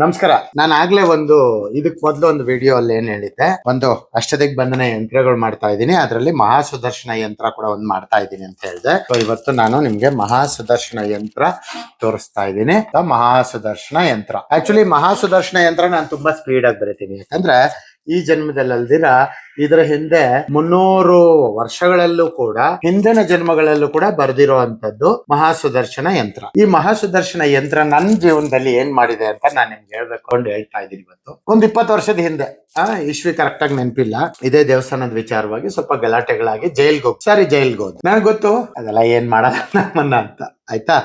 ನಮಸ್ಕಾರ. ನಾನು ಆಗ್ಲೇ ಇದಕ್ ಮೊದಲು ಒಂದು ವಿಡಿಯೋ ಅಲ್ಲಿ ಏನ್ ಹೇಳಿದ್ದೆ, ಒಂದು ಅಷ್ಟದಿಗ್ಬಂಧನ ಯಂತ್ರಗಳು ಮಾಡ್ತಾ ಇದ್ದೀನಿ, ಅದರಲ್ಲಿ ಮಹಾಸುದರ್ಶನ ಯಂತ್ರ ಕೂಡ ಒಂದು ಮಾಡ್ತಾ ಇದ್ದೀನಿ ಅಂತ ಹೇಳಿದೆ. ಸೊ ಇವತ್ತು ನಾನು ನಿಮ್ಗೆ ಮಹಾಸುದರ್ಶನ ಯಂತ್ರ ತೋರಿಸ್ತಾ ಇದ್ದೀನಿ. ಮಹಾಸುದರ್ಶನ ಯಂತ್ರ ಆಕ್ಚುಲಿ ಮಹಾಸುದರ್ಶನ ಯಂತ್ರ ನಾನು ತುಂಬಾ ಸ್ಪೀಡ್ ಆಗಿ ಬರೀತೀನಿ, ಯಾಕಂದ್ರೆ ಈ ಜನ್ಮದಲ್ಲಿ ಅಲ್ದಿರ ಇದರ ಹಿಂದೆ 300 ವರ್ಷಗಳಲ್ಲೂ ಕೂಡ, ಹಿಂದಿನ ಜನ್ಮಗಳಲ್ಲೂ ಕೂಡ ಬರ್ದಿರೋ ಅಂತದ್ದು ಮಹಾಸುದರ್ಶನ ಯಂತ್ರ. ಈ ಮಹಾಸುದರ್ಶನ ಯಂತ್ರ ನನ್ನ ಜೀವನದಲ್ಲಿ ಏನ್ ಮಾಡಿದೆ ಅಂತ ನಾನು ನಿಮ್ಗೆ ಹೇಳ್ಬೇಕು ಹೇಳ್ತಾ ಇದ್ದೀನಿ. ಇವತ್ತು ಒಂದು 20 ವರ್ಷದ ಹಿಂದೆ, ಇಶ್ವಿ ಕರೆಕ್ಟ್ ಆಗಿ ನೆನಪಿಲ್ಲ, ಇದೇ ದೇವಸ್ಥಾನದ ವಿಚಾರವಾಗಿ ಸ್ವಲ್ಪ ಗಲಾಟೆಗಳಾಗಿ ಜೈಲ್ಗೆ ಹೋದ್. ನನಗೆ ಗೊತ್ತು ಅದೆಲ್ಲ ಏನ್ ಮಾಡಲ್ಲ ನಮ್ಮನ್ನ ಅಂತ. ಆಯ್ತಾ,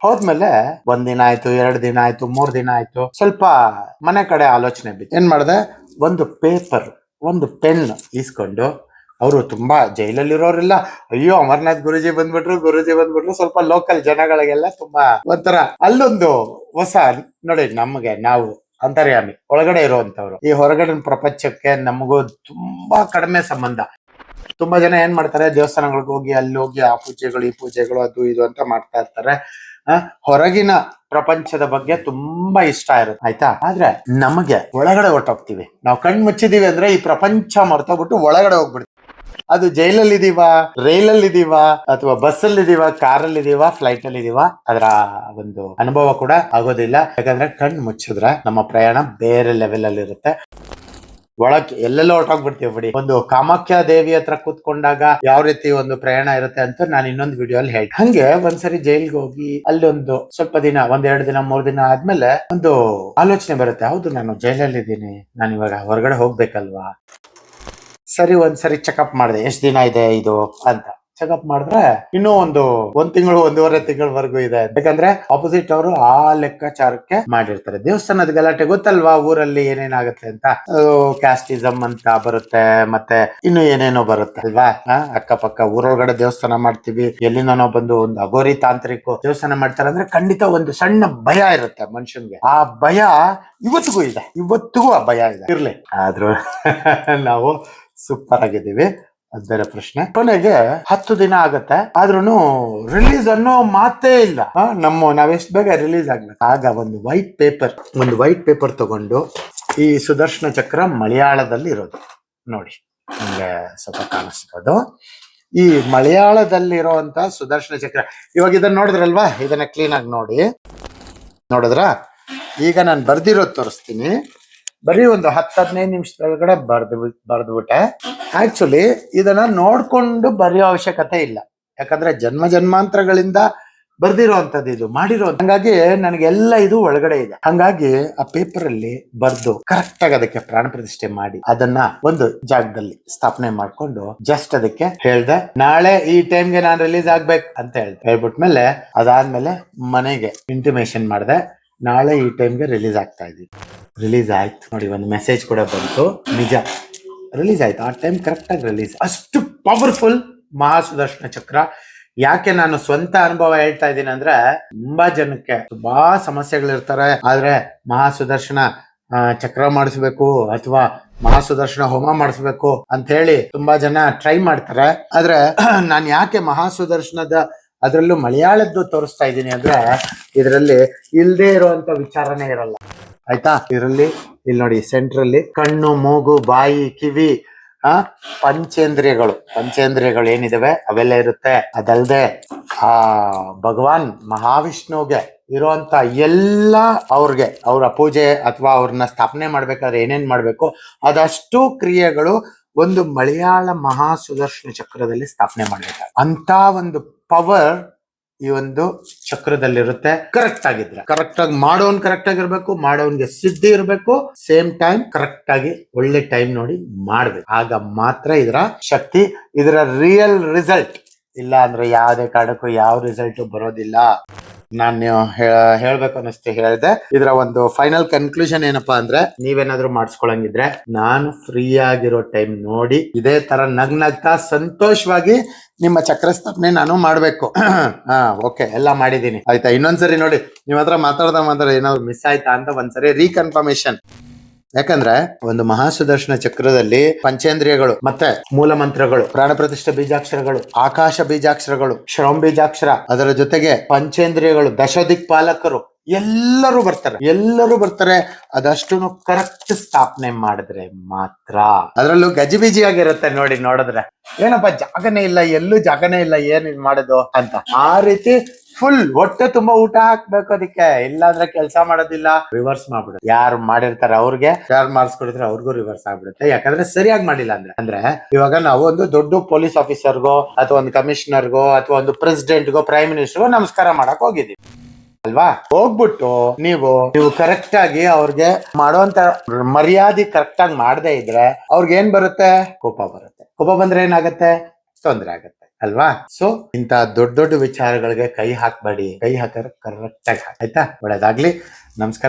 ಹೋದ್ಮೇಲೆ 1 ದಿನ ಆಯ್ತು, 2 ದಿನ ಆಯ್ತು, 3 ದಿನ ಆಯ್ತು, ಸ್ವಲ್ಪ ಮನೆ ಕಡೆ ಆಲೋಚನೆ ಬಿತ್ತು. ಏನ್ ಮಾಡಿದೆ, ಒಂದು ಪೇಪರ್, ಒಂದು ಪೆನ್ ಈಸ್ಕೊಂಡು, ಅವರು ತುಂಬಾ ಜೈಲಲ್ಲಿರೋರೆಲ್ಲ ಅಯ್ಯೋ ಅಮರ್ನಾಥ್ ಗುರುಜಿ ಬಂದ್ಬಿಟ್ರು, ಸ್ವಲ್ಪ ಲೋಕಲ್ ಜನಗಳಿಗೆಲ್ಲ ತುಂಬಾ ಒಂಥರ ಅಲ್ಲೊಂದು ಹೊಸ ನೋಡಿ, ನಾವು ಅಂತರ್ಯಾಮಿ ಒಳಗಡೆ ಇರುವಂತವ್ರು, ಈ ಹೊರಗಡೆ ಪ್ರಪಂಚಕ್ಕೆ ನಮಗೂ ತುಂಬಾ ಕಡಿಮೆ ಸಂಬಂಧ. ತುಂಬಾ ಜನ ಏನ್ ಮಾಡ್ತಾರೆ, ದೇವಸ್ಥಾನಗಳಿಗೆ ಹೋಗಿ ಅಲ್ಲಿ ಹೋಗಿ ಆ ಪೂಜೆಗಳು ಈ ಪೂಜೆಗಳು ಅದು ಇದು ಅಂತ ಮಾಡ್ತಾ ಇರ್ತಾರೆ. ಹೊರಗಿನ ಪ್ರಪಂಚದ ಬಗ್ಗೆ ತುಂಬಾ ಇಷ್ಟ ಇರುತ್ತೆ. ಆಯ್ತಾ, ಆದ್ರೆ ನಮಗೆ ಒಳಗಡೆ ಹೊಟ್ಟೋಗ್ತೀವಿ. ನಾವು ಕಣ್ ಮುಚ್ಚಿದೀವಿ ಅಂದ್ರೆ ಈ ಪ್ರಪಂಚ ಮರ್ತೋಗ್ಬಿಟ್ಟು ಒಳಗಡೆ ಹೋಗ್ಬಿಡ್ತೀವಿ. ಅದು ಜೈಲಲ್ಲಿ ಇದೀವಾ, ರೈಲಲ್ಲಿ ಇದೀವಾ, ಅಥವಾ ಬಸ್ಸಲ್ಲಿ ಇದೀವಾ, ಕಾರಲ್ಲಿ ಇದೀವಾ, ಫ್ಲೈಟ್ ಅಲ್ಲಿ ಇದೀವಾ, ಅದರ ಒಂದು ಅನುಭವ ಕೂಡ ಆಗೋದಿಲ್ಲ. ಯಾಕಂದ್ರೆ ಕಣ್ ಮುಚ್ಚಿದ್ರೆ ನಮ್ಮ ಪ್ರಯಾಣ ಬೇರೆ ಲೆವೆಲ್ ಅಲ್ಲಿ ಇರುತ್ತೆ. ಒಳಕ್ಕೆ ಎಲ್ಲೆಲ್ಲ ಹೊರಟೋಗ್ಬಿಡ್ತೀವಿ ಬಿಡಿ. ಒಂದು ಕಾಮಾಖ್ಯ ದೇವಿ ಹತ್ರ ಕೂತ್ಕೊಂಡಾಗ ಯಾವ ರೀತಿ ಒಂದು ಪ್ರಯಾಣ ಇರುತ್ತೆ ಅಂತ ನಾನು ಇನ್ನೊಂದು ವಿಡಿಯೋ ಅಲ್ಲಿ ಹೇಳ್ತೀನಿ. ಹಂಗೆ ಒಂದ್ಸರಿ ಜೈಲ್ಗೆ ಹೋಗಿ ಅಲ್ಲೊಂದು ಸ್ವಲ್ಪ ದಿನ, 1-2 ದಿನ 3 ದಿನ ಆದ್ಮೇಲೆ ಒಂದು ಆಲೋಚನೆ ಬರುತ್ತೆ, ಹೌದು ನಾನು ಜೈಲಲ್ಲಿ ಇದ್ದೀನಿ, ನಾನು ಇವಾಗ ಹೊರಗಡೆ ಹೋಗ್ಬೇಕಲ್ವಾ. ಸರಿ, ಒಂದ್ಸರಿ ಚೆಕಪ್ ಮಾಡಿದೆ, ಎಷ್ಟು ದಿನ ಇದೆ ಇದು ಅಂತ. ಚೆಕಪ್ ಮಾಡಿದ್ರೆ ಇನ್ನೂ ಒಂದು ತಿಂಗಳು 1.5 ತಿಂಗಳವರೆಗೂ ಇದೆ. ಯಾಕಂದ್ರೆ ಆಪೋಸಿಟ್ ಅವರು ಆ ಲೆಕ್ಕಾಚಾರಕ್ಕೆ ಮಾಡಿರ್ತಾರೆ. ದೇವಸ್ಥಾನದ ಗಲಾಟೆ ಗೊತ್ತಲ್ವಾ, ಊರಲ್ಲಿ ಏನೇನಾಗುತ್ತೆ ಅಂತ, ಕ್ಯಾಸ್ಟಿಸಮ್ ಅಂತ ಬರುತ್ತೆ, ಮತ್ತೆ ಇನ್ನು ಏನೇನೋ ಬರುತ್ತೆ ಅಲ್ವಾ. ಅಕ್ಕಪಕ್ಕ ಊರೊಳಗಡೆ ದೇವಸ್ಥಾನ ಮಾಡ್ತೀವಿ, ಎಲ್ಲಿಂದ ನಾವು ಬಂದು ಒಂದು ಅಗೋರಿ ತಾಂತ್ರಿಕ ದೇವಸ್ಥಾನ ಮಾಡ್ತಾರೆ ಅಂದ್ರೆ ಖಂಡಿತ ಒಂದು ಸಣ್ಣ ಭಯ ಇರುತ್ತೆ ಮನುಷ್ಯನ್ಗೆ. ಆ ಭಯ ಇವತ್ತಿಗೂ ಆ ಭಯ ಇದೆ. ಇರ್ಲಿ, ಆದ್ರೂ ನಾವು ಸೂಪರ್ ಆಗಿದ್ದೀವಿ, ಅದ್ ಬೇರೆ ಪ್ರಶ್ನೆ. ಕೊನೆಗೆ 10 ದಿನ ಆಗತ್ತೆ, ಆದ್ರೂ ರಿಲೀಸ್ ಅನ್ನೋ ಮಾತೇ ಇಲ್ಲ. ನಾವೆಷ್ಟು ಬೇಗ ರಿಲೀಸ್ ಆಗ್ಬೇಕು. ಆಗ ಒಂದು ವೈಟ್ ಪೇಪರ್ ತಗೊಂಡು, ಈ ಸುದರ್ಶನ ಚಕ್ರ ಮಲಯಾಳದಲ್ಲಿ ಇರೋದು ನೋಡಿ, ನಿಮ್ಗೆ ಸ್ವಲ್ಪ ಕಾಣಿಸ್ಬೋದು. ಈ ಮಲಯಾಳದಲ್ಲಿರುವಂತ ಸುದರ್ಶನ ಚಕ್ರ, ಇವಾಗ ಇದನ್ನ ನೋಡಿದ್ರಲ್ವಾ, ಇದನ್ನ ಕ್ಲೀನ್ ಆಗಿ ನೋಡಿದ್ರ. ಈಗ ನಾನು ಬರ್ದಿರೋದು ತೋರಿಸ್ತೀನಿ. ಬರೀ ಒಂದು 10-15 ನಿಮಿಷದೊಳಗಡೆ ಬರ್ದ್ಬಿಟ್ಟೆ. ಆಕ್ಚುಲಿ ಇದನ್ನ ನೋಡ್ಕೊಂಡು ಬರೆಯೋ ಅವಶ್ಯಕತೆ ಇಲ್ಲ, ಯಾಕಂದ್ರೆ ಜನ್ಮಾಂತರಗಳಿಂದ ಬರ್ದಿರೋಂಥದ್ದು, ಇದು ಮಾಡಿರೋ. ಹಂಗಾಗಿ ನನಗೆಲ್ಲ ಇದು ಒಳಗಡೆ ಇದೆ. ಹಂಗಾಗಿ ಆ ಪೇಪರ್ ಅಲ್ಲಿ ಬರ್ದು ಕರೆಕ್ಟ್ ಆಗಿ ಅದಕ್ಕೆ ಪ್ರಾಣ ಪ್ರತಿಷ್ಠೆ ಮಾಡಿ ಅದನ್ನ ಒಂದು ಜಾಗದಲ್ಲಿ ಸ್ಥಾಪನೆ ಮಾಡ್ಕೊಂಡು ಜಸ್ಟ್ ಅದಕ್ಕೆ ಹೇಳ್ದೆ, ನಾಳೆ ಈ ಟೈಮ್ಗೆ ನಾನು ರಿಲೀಸ್ ಆಗ್ಬೇಕು ಅಂತ ಹೇಳ್ಬಿಟ್ಮೇಲೆ, ಅದಾದ್ಮೇಲೆ ಮನೆಗೆ ಇಂಟಿಮೇಷನ್ ಮಾಡಿದೆ, ನಾಳೆ ಈ ಟೈಮ್ಗೆ ರಿಲೀಸ್ ಆಗ್ತಾ ಇದೀವಿ. ರಿಲೀಸ್ ಆಯ್ತು ನೋಡಿ, ಒಂದು ಮೆಸೇಜ್ ಕೂಡ ಬಂತು, ನಿಜ ರಿಲೀಸ್ ಆಯ್ತು. ಆ ಟೈಮ್ ಕರೆಕ್ಟ್ ಆಗಿ ರಿಲೀಸ್. ಅಷ್ಟು ಪವರ್ಫುಲ್ ಮಹಾಸುದರ್ಶನ ಚಕ್ರ. ಯಾಕೆ ನಾನು ಸ್ವಂತ ಅನುಭವ ಹೇಳ್ತಾ ಇದ್ದೀನಿ ಅಂದ್ರೆ, ತುಂಬಾ ಜನಕ್ಕೆ ತುಂಬಾ ಸಮಸ್ಯೆಗಳಿರ್ತಾರೆ, ಆದ್ರೆ ಮಹಾಸುದರ್ಶನ ಚಕ್ರ ಮಾಡಿಸ್ಬೇಕು ಅಥವಾ ಮಹಾಸುದರ್ಶನ ಹೋಮ ಮಾಡಿಸ್ಬೇಕು ಅಂತ ಹೇಳಿ ತುಂಬಾ ಜನ ಟ್ರೈ ಮಾಡ್ತಾರೆ. ಆದ್ರೆ ನಾನು ಯಾಕೆ ಮಹಾಸುದರ್ಶನದ ಅದರಲ್ಲೂ ಮಲಯಾಳದ್ದು ತೋರಿಸ್ತಾ ಇದ್ದೀನಿ ಅಂದ್ರೆ, ಇದರಲ್ಲಿ ಇಲ್ದೇ ಇರುವಂತ ವಿಚಾರನೇ ಇರಲ್ಲ. ಆಯ್ತಾ, ಇಲ್ಲಿ ನೋಡಿ, ಸೆಂಟ್ರಲ್ಲಿ ಕಣ್ಣು, ಮೂಗು, ಬಾಯಿ, ಕಿವಿ, ಪಂಚೇಂದ್ರಿಯಗಳು ಏನಿದಾವೆ ಅವೆಲ್ಲ ಇರುತ್ತೆ. ಅದಲ್ಲದೆ ಆ ಭಗವಾನ್ ಮಹಾವಿಷ್ಣುಗೆ ಇರುವಂತ ಎಲ್ಲ ಅವರ ಪೂಜೆ ಅಥವಾ ಅವ್ರನ್ನ ಸ್ಥಾಪನೆ ಮಾಡ್ಬೇಕಾದ್ರೆ ಏನೇನ್ ಮಾಡ್ಬೇಕು ಅದಷ್ಟು ಕ್ರಿಯೆಗಳು ಒಂದು ಮಲಯಾಳ ಮಹಾಸುದರ್ಶನ ಚಕ್ರದಲ್ಲಿ ಸ್ಥಾಪನೆ ಮಾಡ್ಬೇಕು. ಅಂತ ಒಂದು ಪವರ್ ಈ ಒಂದು ಚಕ್ರದಲ್ಲಿರುತ್ತೆ. ಕರೆಕ್ಟ್ ಆಗಿದ್ರೆ, ಕರೆಕ್ಟ್ ಆಗಿ ಮಾಡೋನ್ ಕರೆಕ್ಟ್ ಆಗಿರ್ಬೇಕು, ಮಾಡೋನ್ಗೆ ಸಿದ್ಧಿ ಇರ್ಬೇಕು, ಸೇಮ್ ಟೈಮ್ ಕರೆಕ್ಟ್ ಆಗಿ ಒಳ್ಳೆ ಟೈಮ್ ನೋಡಿ ಮಾಡ್ಬೇಕು. ಆಗ ಮಾತ್ರ ಇದರ ಶಕ್ತಿ, ಇದರ ರಿಯಲ್ ರಿಸಲ್ಟ್. ಇಲ್ಲ ಅಂದ್ರೆ ಯಾವುದೇ ಕಾರಣಕ್ಕೂ ಯಾವ ರಿಸಲ್ಟ್ ಬರೋದಿಲ್ಲ. ನಾನು ಹೇಳ್ಬೇಕು ಅನ್ನಿಸ್ತು ಹೇಳಿದೆ. ಇದರ ಒಂದು ಫೈನಲ್ ಕನ್ಕ್ಲೂಷನ್ ಏನಪ್ಪಾ ಅಂದ್ರೆ, ನೀವೇನಾದ್ರೂ ಮಾಡಿಸ್ಕೊಳಂಗಿದ್ರೆ ನಾನು ಫ್ರೀ ಆಗಿರೋ ಟೈಮ್ ನೋಡಿ ಇದೇ ತರ ನಗ್ನಗ್ತಾ ಸಂತೋಷವಾಗಿ ನಿಮ್ಮ ಚಕ್ರ ಸ್ಥಾಪನೆ ನಾನು ಮಾಡ್ಬೇಕು. ಓಕೆ, ಎಲ್ಲ ಮಾಡಿದೀನಿ. ಆಯ್ತಾ, ಇನ್ನೊಂದ್ಸರಿ ನೋಡಿ, ನೀವ್ ಹತ್ರ ಮಾತಾಡ್ದ ಏನಾದ್ರು ಮಿಸ್ ಆಯ್ತಾ ಅಂತ ಒಂದ್ಸರಿ ರೀಕನ್ಫರ್ಮೇಶನ್. ಯಾಕಂದ್ರೆ ಒಂದು ಮಹಾಸುದರ್ಶನ ಚಕ್ರದಲ್ಲಿ ಪಂಚೇಂದ್ರಿಯಗಳು, ಮತ್ತೆ ಮೂಲ ಮಂತ್ರಗಳು, ಪ್ರಾಣ ಪ್ರತಿಷ್ಠೆ ಬೀಜಾಕ್ಷರಗಳು, ಆಕಾಶ ಬೀಜಾಕ್ಷರಗಳು, ಶ್ರವಣ ಬೀಜಾಕ್ಷರ, ಅದರ ಜೊತೆಗೆ ಪಂಚೇಂದ್ರಿಯಗಳು, ದಶದಿಕ್ ಪಾಲಕರು ಎಲ್ಲರೂ ಬರ್ತಾರೆ ಅದಷ್ಟು ಕರೆಕ್ಟ್ ಸ್ಥಾಪನೆ ಮಾಡಿದ್ರೆ ಮಾತ್ರ. ಅದ್ರಲ್ಲೂ ಗಜಿಬಿಜಿ ಆಗಿರುತ್ತೆ ನೋಡಿ, ನೋಡಿದ್ರೆ ಏನಪ್ಪ ಜಾಗನೇ ಇಲ್ಲ, ಎಲ್ಲೂ ಜಾಗನೇ ಇಲ್ಲ, ಏನ್ ಇದ್ ಮಾಡೋದು ಅಂತ. ಆ ರೀತಿ ಫುಲ್ ಹೊಟ್ಟೆ ತುಂಬಾ ಊಟ ಹಾಕ್ಬೇಕು ಅದಕ್ಕೆ, ಇಲ್ಲಾಂದ್ರೆ ಕೆಲಸ ಮಾಡೋದಿಲ್ಲ, ರಿವರ್ಸ್ ಮಾಡ್ಬಿಡುತ್ತೆ. ಯಾರು ಮಾಡಿರ್ತಾರೆ ಅವ್ರಿಗೆ, ಯಾರು ಮಾಡಿಸ್ಕೊಡಿದ್ರೆ ಅವ್ರಿಗೂ ರಿವರ್ಸ್ ಆಗ್ಬಿಡುತ್ತೆ. ಯಾಕಂದ್ರೆ ಸರಿಯಾಗಿ ಮಾಡಿಲ್ಲ ಅಂದ್ರೆ ಇವಾಗ ನಾವು ಒಂದು ದೊಡ್ಡ ಪೊಲೀಸ್ ಆಫೀಸರ್ಗೋ ಅಥವಾ ಒಂದು ಕಮಿಷನರ್ಗೋ ಅಥವಾ ಒಂದು ಪ್ರೆಸಿಡೆಂಟ್ಗೋ ಪ್ರೈಮ್ ಮಿನಿಸ್ಟರ್ಗೋ ನಮಸ್ಕಾರ ಮಾಡಕ್ ಹೋಗಿದ್ದೀವಿ ಅಲ್ವಾ. ಹೋಗ್ಬಿಟ್ಟು ನೀವು ಕರೆಕ್ಟ್ ಆಗಿ ಅವ್ರಿಗೆ ಮಾಡುವಂತ ಮರ್ಯಾದೆ ಕರೆಕ್ಟ್ ಆಗಿ ಮಾಡದೇ ಇದ್ರೆ ಅವ್ರಿಗೆ ಏನ್ ಬರುತ್ತೆ? ಕೋಪ ಬರುತ್ತೆ. ಕೋಪ ಬಂದ್ರೆ ಏನಾಗತ್ತೆ? ತೊಂದ್ರೆ ಆಗತ್ತೆ ಅಲ್ವಾ. ಸೊ ಇಂತ ದೊಡ್ಡ ವಿಚಾರಗಳಿಗೆ ಕೈ ಹಾಕ್ಬೇಡಿ. ಕೈ ಹಾಕಿದ್ರೆ ಕರೆಕ್ಟ್ ಆಗಿ ಆಯ್ತಾ. ಒಳ್ಳೇದಾಗ್ಲಿ. ನಮಸ್ಕಾರ.